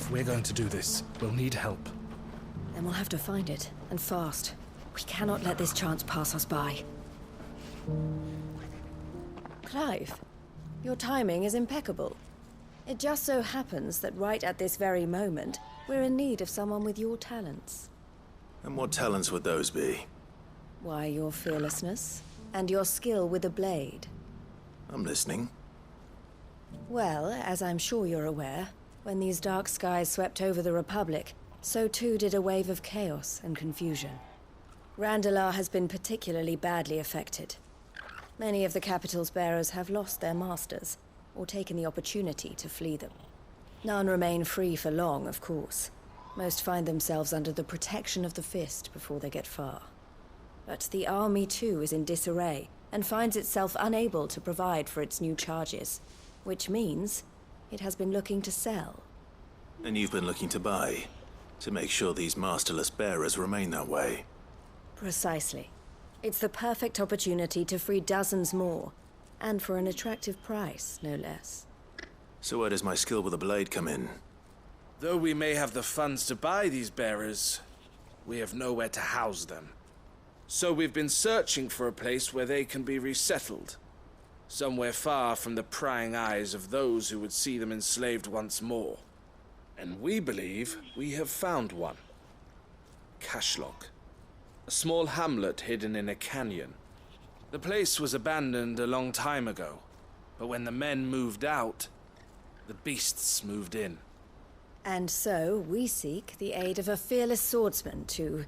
If we're going to do this, we'll need help. Then we'll have to find it, and fast. We cannot let this chance pass us by. Clive, your timing is impeccable. It just so happens that right at this very moment, we're in need of someone with your talents. And what talents would those be? Why, your fearlessness, and your skill with a blade. I'm listening. Well, as I'm sure you're aware, when these dark skies swept over the Republic, so too did a wave of chaos and confusion. Randalar has been particularly badly affected. Many of the capital's bearers have lost their masters, or taken the opportunity to flee them. None remain free for long, of course. Most find themselves under the protection of the Fist before they get far. But the army too is in disarray, and finds itself unable to provide for its new charges, which means it has been looking to sell. And you've been looking to buy, to make sure these masterless bearers remain that way. Precisely. It's the perfect opportunity to free dozens more, and for an attractive price, no less. So where does my skill with a blade come in? Though we may have the funds to buy these bearers, we have nowhere to house them. So we've been searching for a place where they can be resettled. Somewhere far from the prying eyes of those who would see them enslaved once more. And we believe we have found one. Cashlok. A small hamlet hidden in a canyon. The place was abandoned a long time ago, but when the men moved out, the beasts moved in. And so we seek the aid of a fearless swordsman to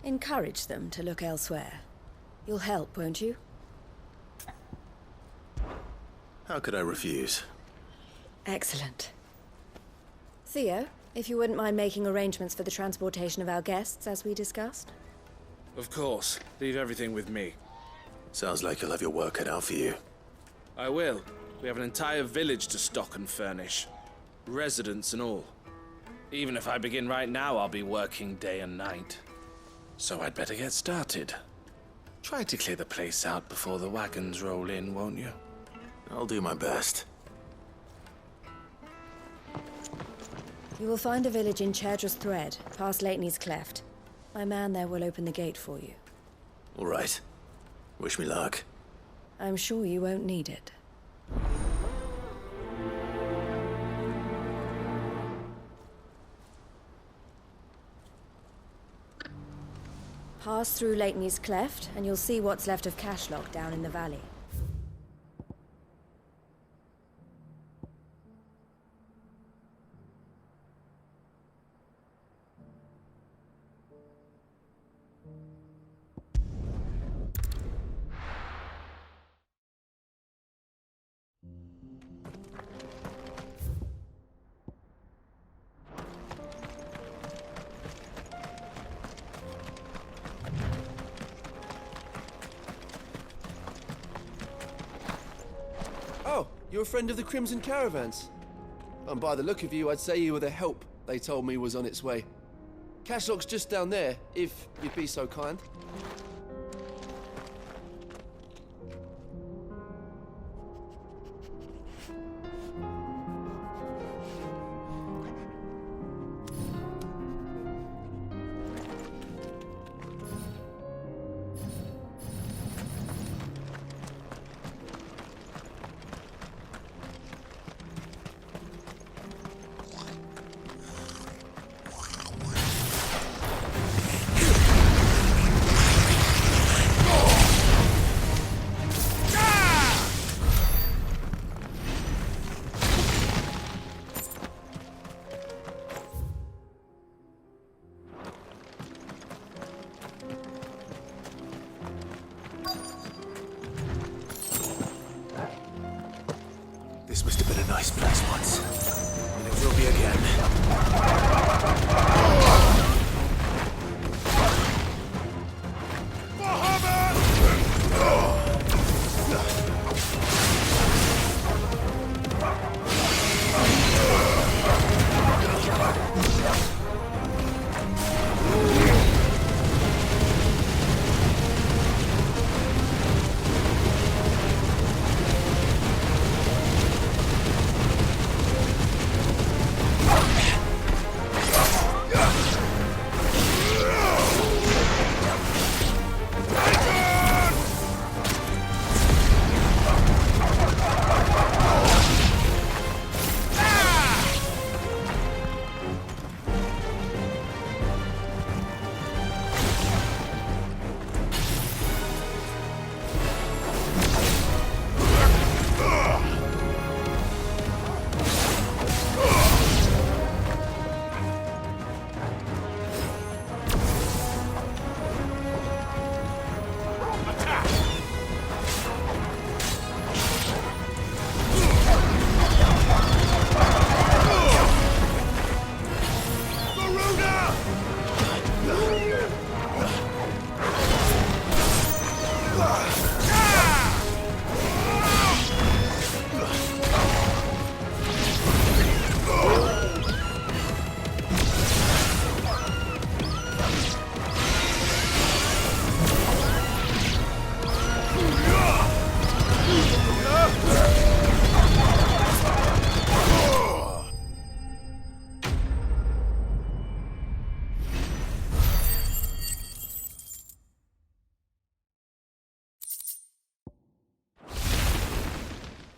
encourage them to look elsewhere. You'll help, won't you? How could I refuse? Excellent. Theo, if you wouldn't mind making arrangements for the transportation of our guests, as we discussed. Of course. Leave everything with me. Sounds like you'll have your work cut out for you. I will. We have an entire village to stock and furnish. Residents and all. Even if I begin right now, I'll be working day and night. So I'd better get started. Try to clear the place out before the wagons roll in, won't you? I'll do my best. You will find a village in Chairdra's Thread, past Leitney's Cleft. My man there will open the gate for you. All right. Wish me luck. I'm sure you won't need it. Pass through Leitney's Cleft, and you'll see what's left of Cashlok down in the valley. Oh, you're a friend of the Crimson Caravans. And by the look of you, I'd say you were the help they told me was on its way. Cashlok's just down there, if you'd be so kind. This must have been a nice place once. And it will be again.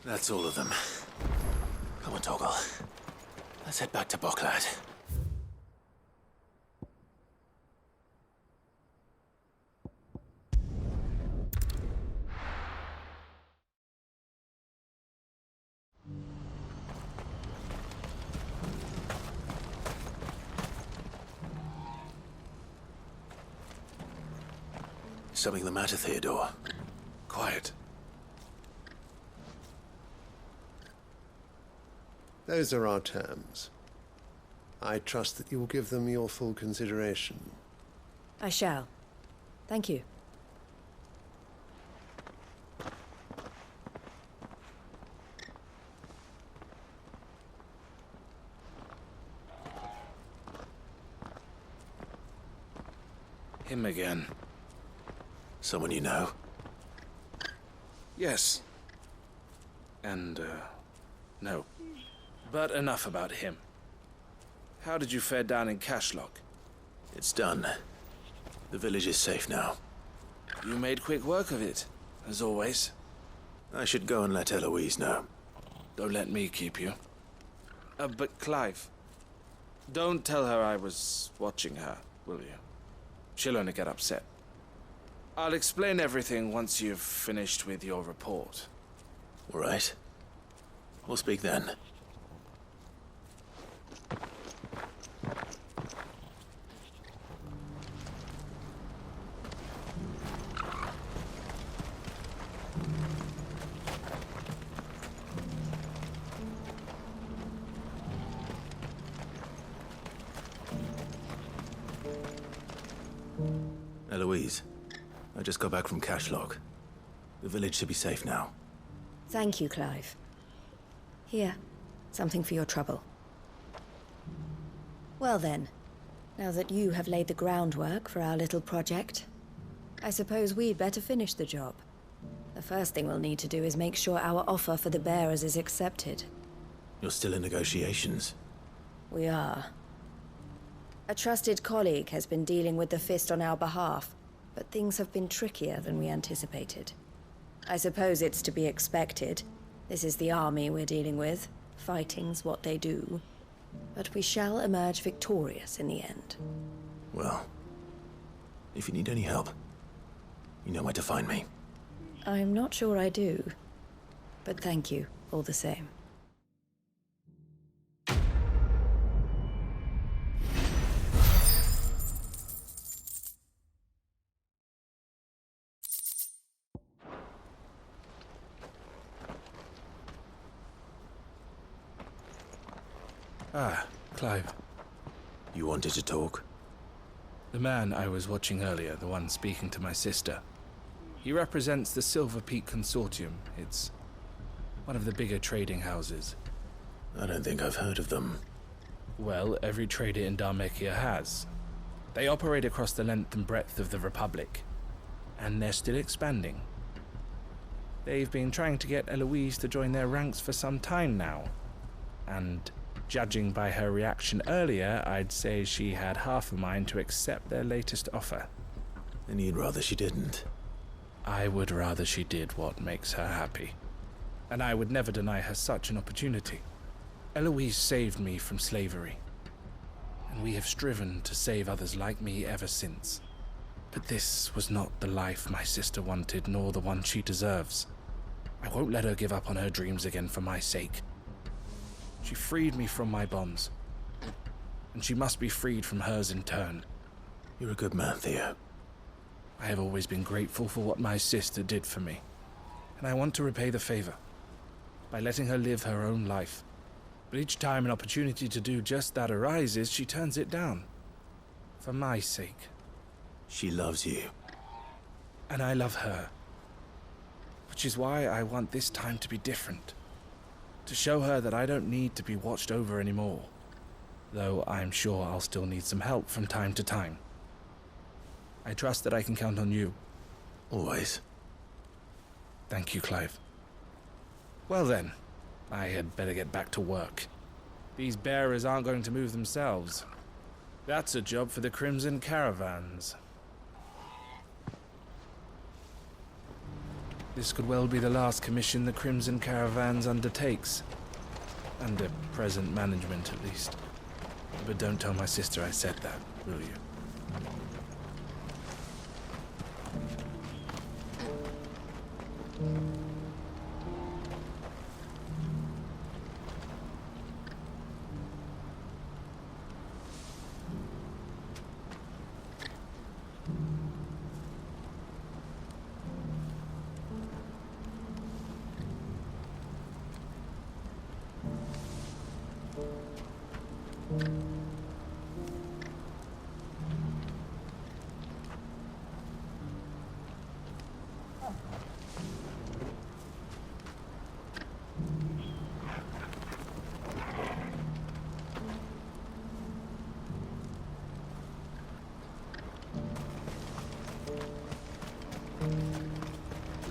That's all of them. Come on, Toggle. Let's head back to Boklad. Something the matter, Theodore? Quiet. Those are our terms. I trust that you will give them your full consideration. I shall. Thank you. Him again. Someone you know? Yes. And, no. But enough about him. How did you fare down in Cashlock? It's done. The village is safe now. You made quick work of it, as always. I should go and let Eloise know. Don't let me keep you. But Clive, don't tell her I was watching her, will you? She'll only get upset. I'll explain everything once you've finished with your report. All right. We'll speak then. Eloise, I just got back from Cashlock. The village should be safe now. Thank you, Clive. Here, something for your trouble. Well then, now that you have laid the groundwork for our little project, I suppose we'd better finish the job. The first thing we'll need to do is make sure our offer for the bearers is accepted. You're still in negotiations? We are. A trusted colleague has been dealing with the Fist on our behalf, but things have been trickier than we anticipated. I suppose it's to be expected. This is the army we're dealing with. Fighting's what they do. But we shall emerge victorious in the end. Well, if you need any help, you know where to find me. I'm not sure I do. But thank you, all the same. Ah, Clive. You wanted to talk? The man I was watching earlier, the one speaking to my sister. He represents the Silver Peak Consortium. It's one of the bigger trading houses. I don't think I've heard of them. Well, every trader in Dharmekia has. They operate across the length and breadth of the Republic. And they're still expanding. They've been trying to get Eloise to join their ranks for some time now. And judging by her reaction earlier, I'd say she had half a mind to accept their latest offer. And you'd rather she didn't? I would rather she did what makes her happy. And I would never deny her such an opportunity. Eloise saved me from slavery. And we have striven to save others like me ever since. But this was not the life my sister wanted, nor the one she deserves. I won't let her give up on her dreams again for my sake. She freed me from my bonds. And she must be freed from hers in turn. You're a good man, Theo. I have always been grateful for what my sister did for me. And I want to repay the favor by letting her live her own life. But each time an opportunity to do just that arises, she turns it down. For my sake. She loves you. And I love her. Which is why I want this time to be different. To show her that I don't need to be watched over anymore. Though I'm sure I'll still need some help from time to time. I trust that I can count on you. Always. Thank you, Clive. Well then, I had better get back to work. These bearers aren't going to move themselves. That's a job for the Crimson Caravans. This could well be the last commission the Crimson Caravans undertakes. Under present management, at least. But don't tell my sister I said that, will you?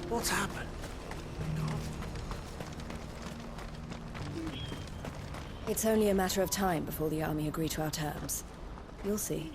What's happened? It's only a matter of time before the army agree to our terms. You'll see.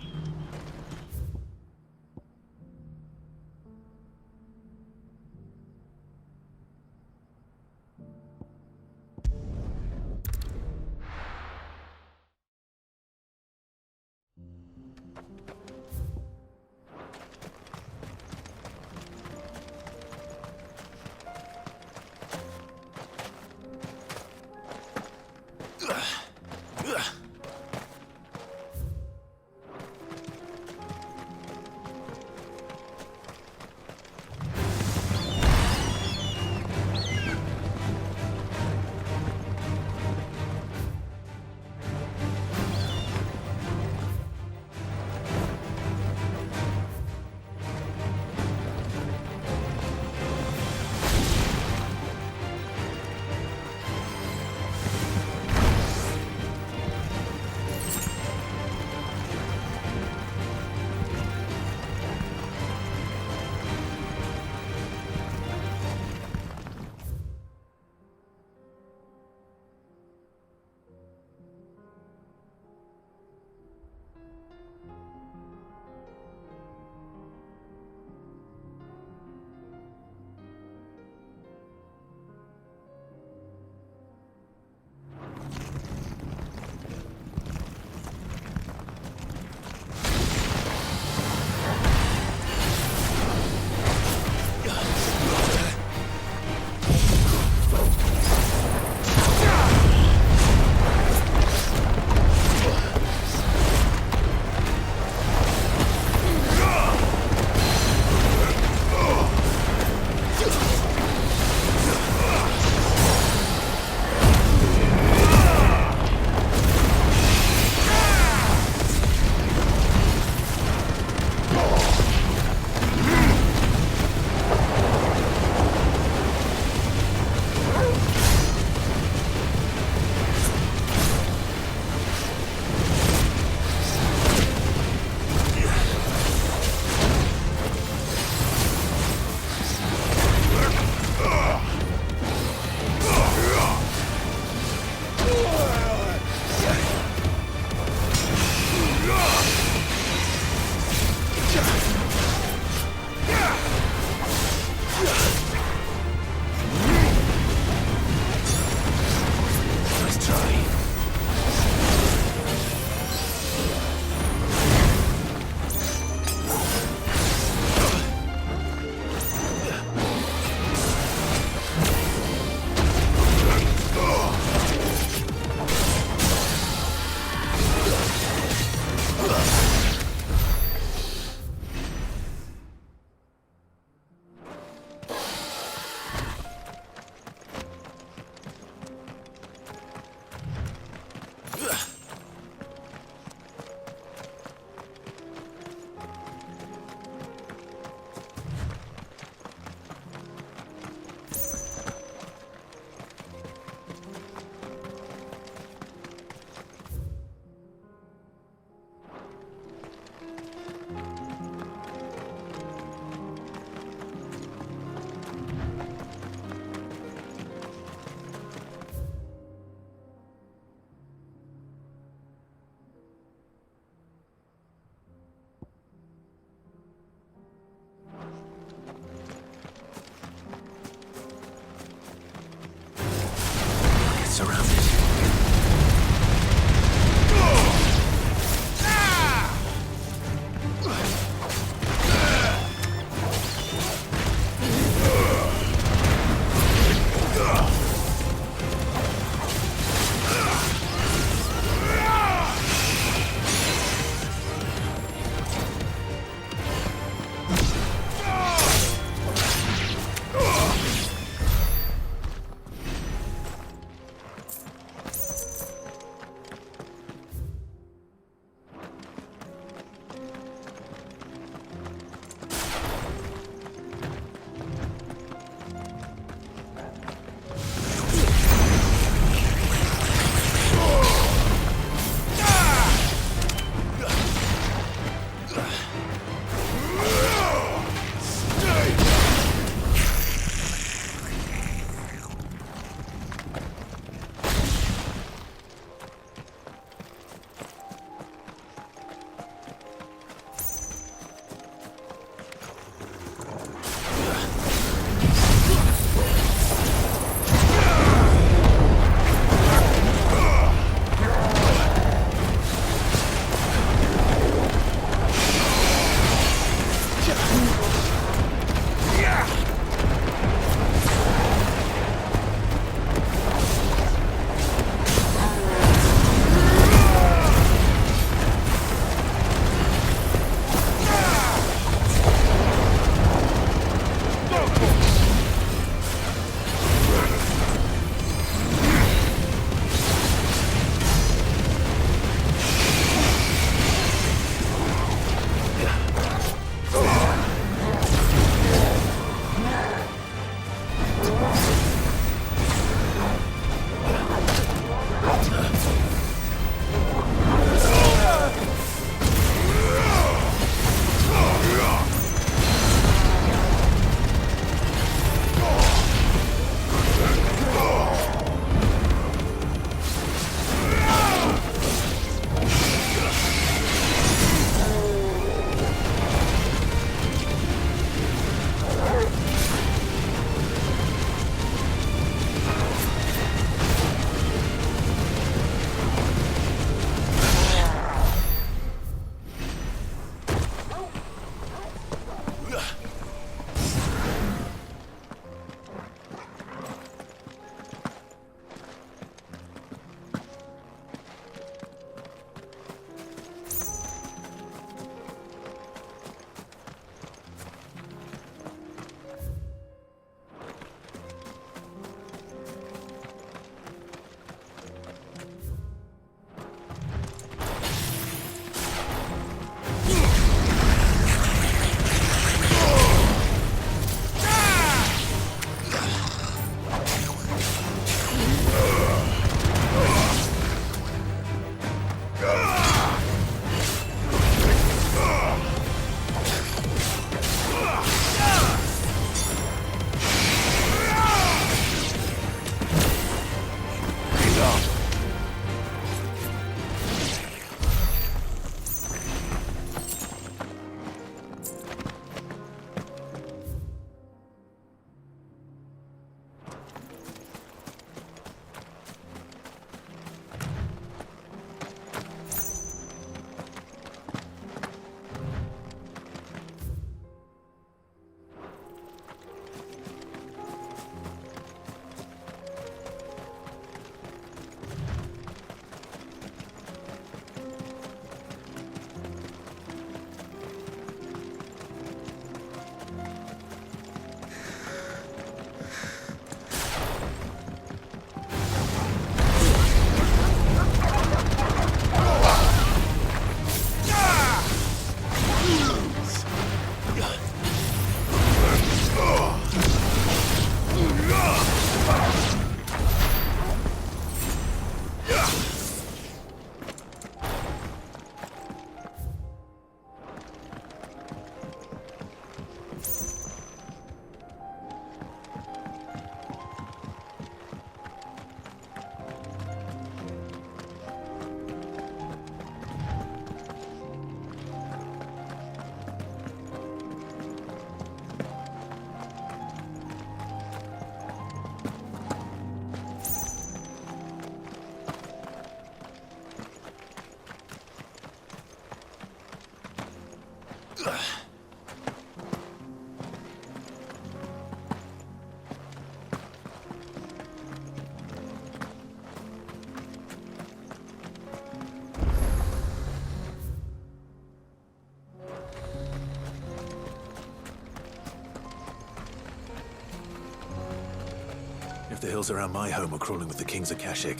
the hills around my home are crawling with the King's Akashic,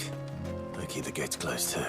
I keep the gates closed too.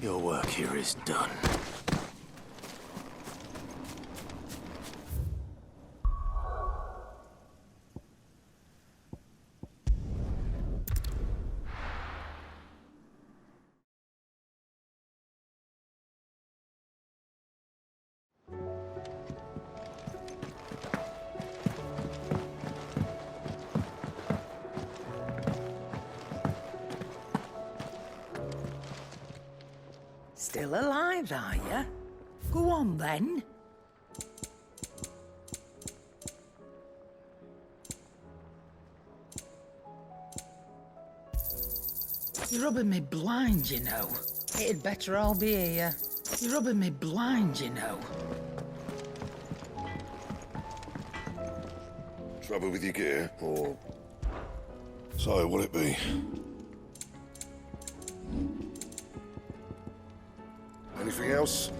Your work here is done. Still alive, are you? Go on, then. You're rubbing me blind, you know. It'd better all be here. You're rubbing me blind, you know. Trouble with your gear, or... So, will it be? Anything else?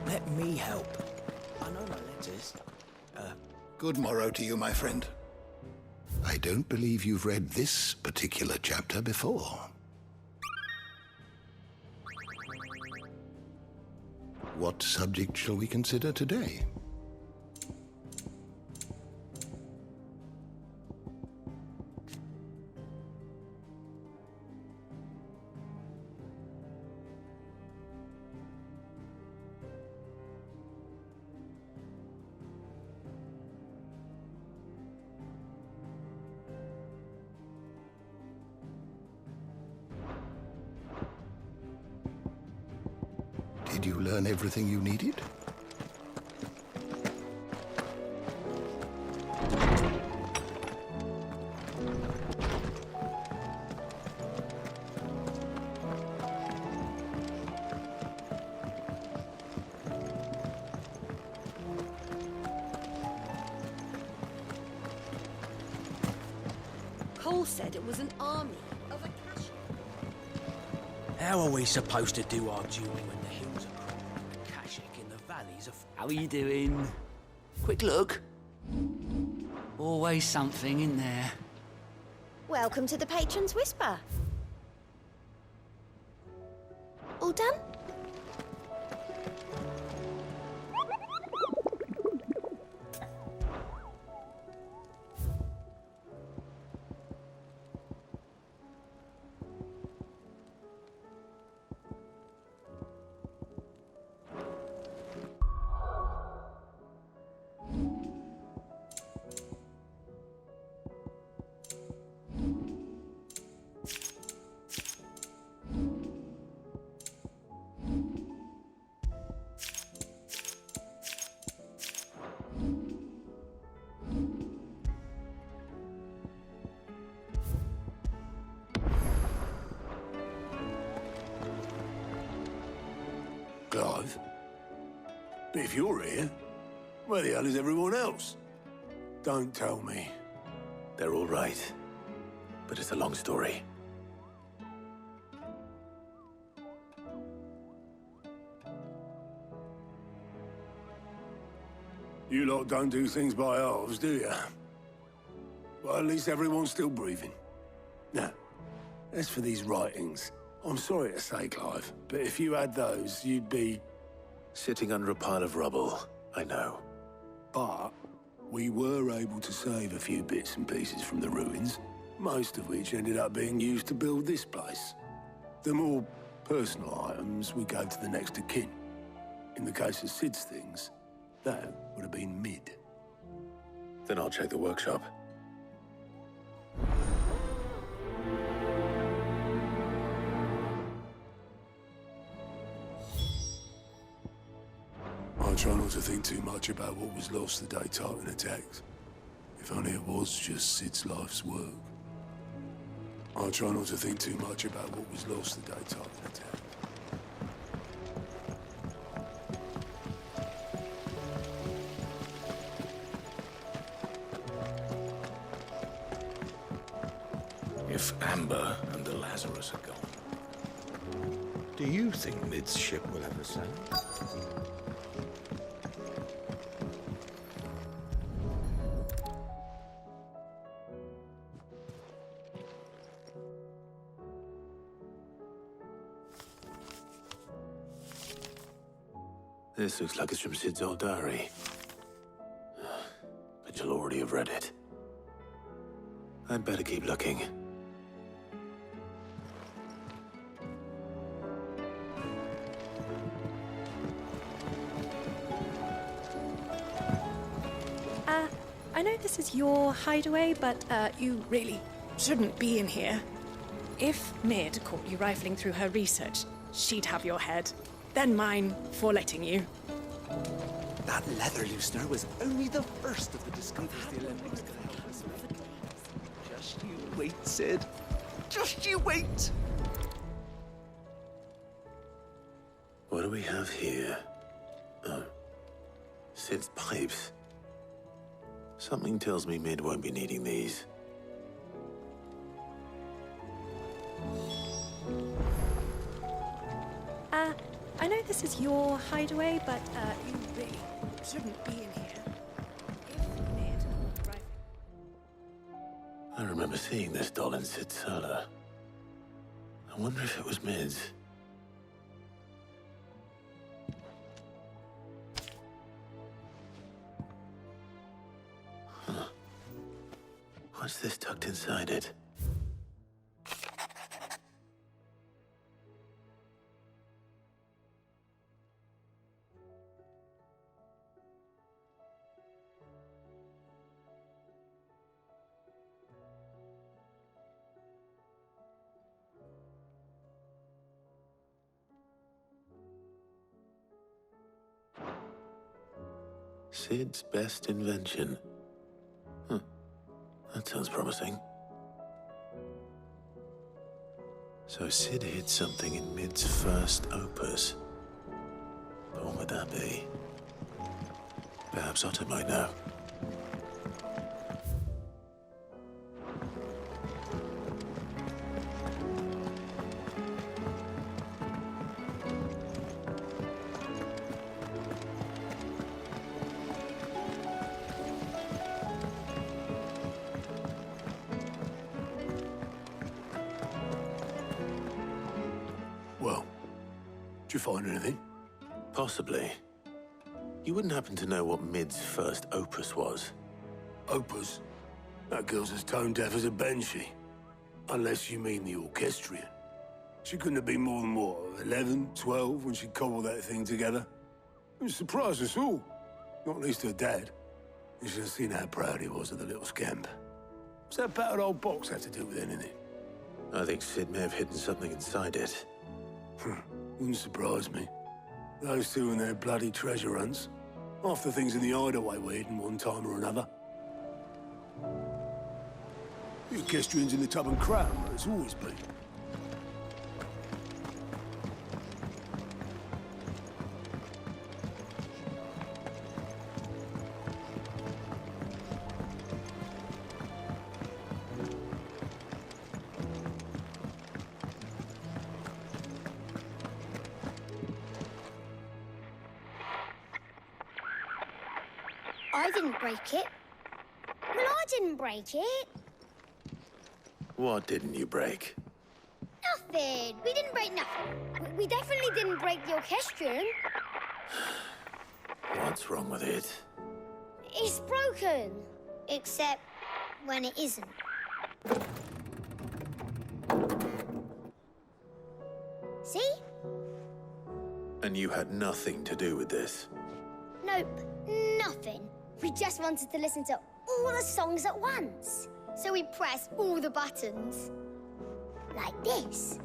Let me help. I know my letters. Good morrow to you, my friend. I don't believe you've read this particular chapter before. What subject shall we consider today? Did you learn everything you needed? Cole said it was an army of Akasha. How are we supposed to do our duty when the hills are crawling Akashic in the valleys of... How are you doing? Quick look. Always something in there. Welcome to the Patron's Whisper. All done? Clive? But if you're here, where the hell is everyone else? Don't tell me. They're all right. But it's a long story. You lot don't do things by halves, do you? Well, at least everyone's still breathing. Now, as for these writings, I'm sorry to say, Clive, but if you had those, you'd be... Sitting under a pile of rubble, I know. But we were able to save a few bits and pieces from the ruins, most of which ended up being used to build this place. The more personal items we gave to the next of kin. In the case of Sid's things, that would have been mid. Then I'll check the workshop. I try not to think too much about what was lost the day Tartan attacked. If only it was just Sid's life's work. I try not to think too much about what was lost the day Tartan attacked. if Amber and the Lazarus are gone, do you think Mid's ship will ever sail? This looks like it's from Sid's old diary. But you'll already have read it. I'd better keep looking. I know this is your hideaway, but you really shouldn't be in here. If Mid caught you rifling through her research, she'd have your head. Then mine for letting you. That leather loosener was only the first of the discoveries the Olympics could help us with. Just you wait, Sid. Just you wait! What do we have here? Oh. Sid's pipes. Something tells me Mid won't be needing these. I know this is your hideaway, but you really shouldn't be in here. If Mid caught you rifling... I remember seeing this doll in Sid's cellar. I wonder if it was Mid's. Huh. What's this tucked inside it? Sid's best invention. Huh. That sounds promising. So Sid hid something in Mid's first opus. But what would that be? Perhaps Otto might know. Well, did you find anything? Possibly. You wouldn't happen to know what Mid's first opus was? Opus? That girl's as tone deaf as a banshee. Unless you mean the orchestrion. She couldn't have been more than, what, 11, 12 when she cobbled that thing together? It surprised us all. Not least her dad. You should have seen how proud he was of the little scamp. What's that battered old box have to do with anything? I think Sid may have hidden something inside it. Wouldn't surprise me. Those two and their bloody treasure hunts. Half the things in the hideaway were hidden one time or another. The orchestrion's in the tub and crown, where it's always been. I didn't break it. Well, I didn't break it. What didn't you break? Nothing. We didn't break nothing. We definitely didn't break the orchestrion. What's wrong with it? It's broken. Except when it isn't. See? And you had nothing to do with this? Nope, nothing. We just wanted to listen to all the songs at once. So we pressed all the buttons. Like this.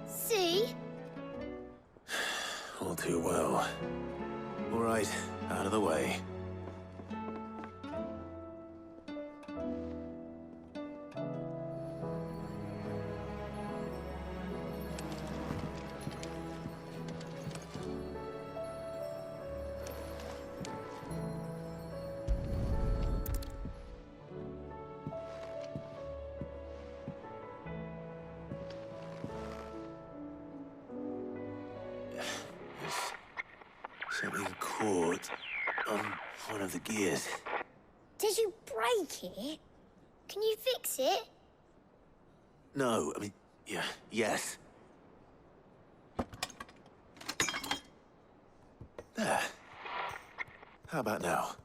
See? All too well. All right, out of the way. caught on one of the gears. Did you break it? Can you fix it? No, I mean, yes. There. How about now?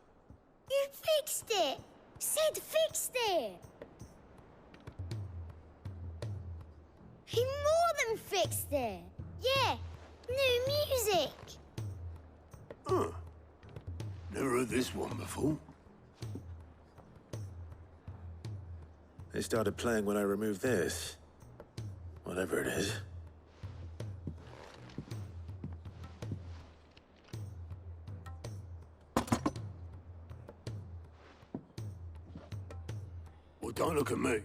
You fixed it! Sid fixed it! He more than fixed it! Yeah, new music! Huh. Never heard this one before. They started playing when I removed this. Whatever it is. Well, don't look at me.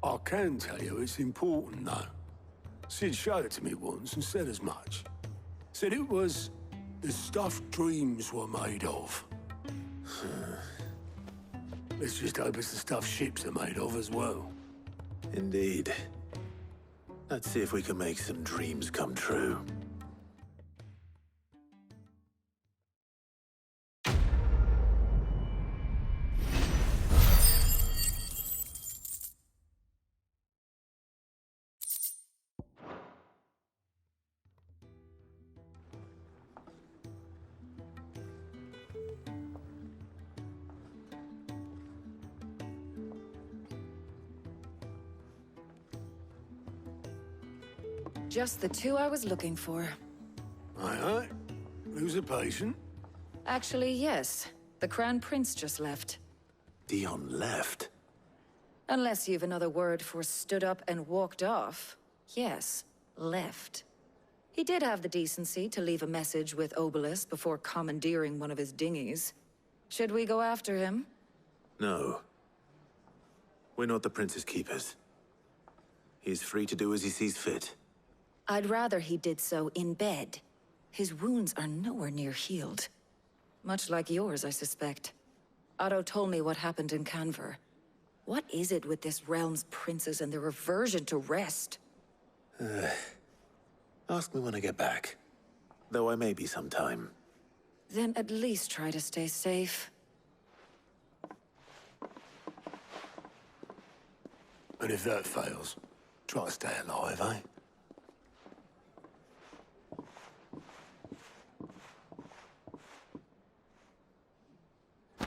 I can tell you it's important, though. Sid showed it to me once and said as much. Said it was the stuff dreams were made of. Let's just hope it's the stuff ships are made of as well. Indeed. Let's see if we can make some dreams come true. Just the two I was looking for. Aye. Who's a patient? Actually, yes. The Crown Prince just left. Dion left? Unless you've another word for stood up and walked off. Yes, left. He did have the decency to leave a message with Obelisk before commandeering one of his dinghies. Should we go after him? No. We're not the Prince's keepers. He's free to do as he sees fit. I'd rather he did so in bed. His wounds are nowhere near healed. Much like yours, I suspect. Otto told me what happened in Canver. What is it with this realm's princes and their aversion to rest? Ask me when I get back. Though I may be sometime. Then at least try to stay safe. And if that fails, try to stay alive, eh?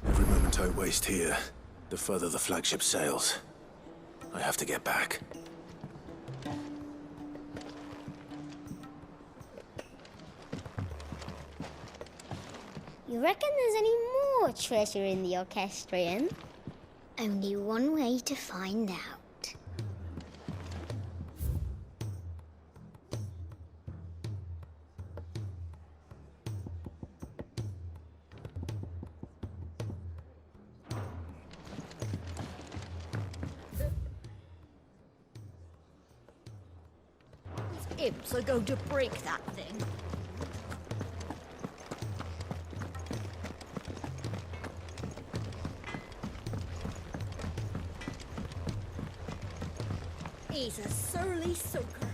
Every moment I waste here, the further the flagship sails. I have to get back. You reckon there's any more treasure in the Orchestrion? Only one way to find out. Imps are going to break that thing. He's a surly soaker.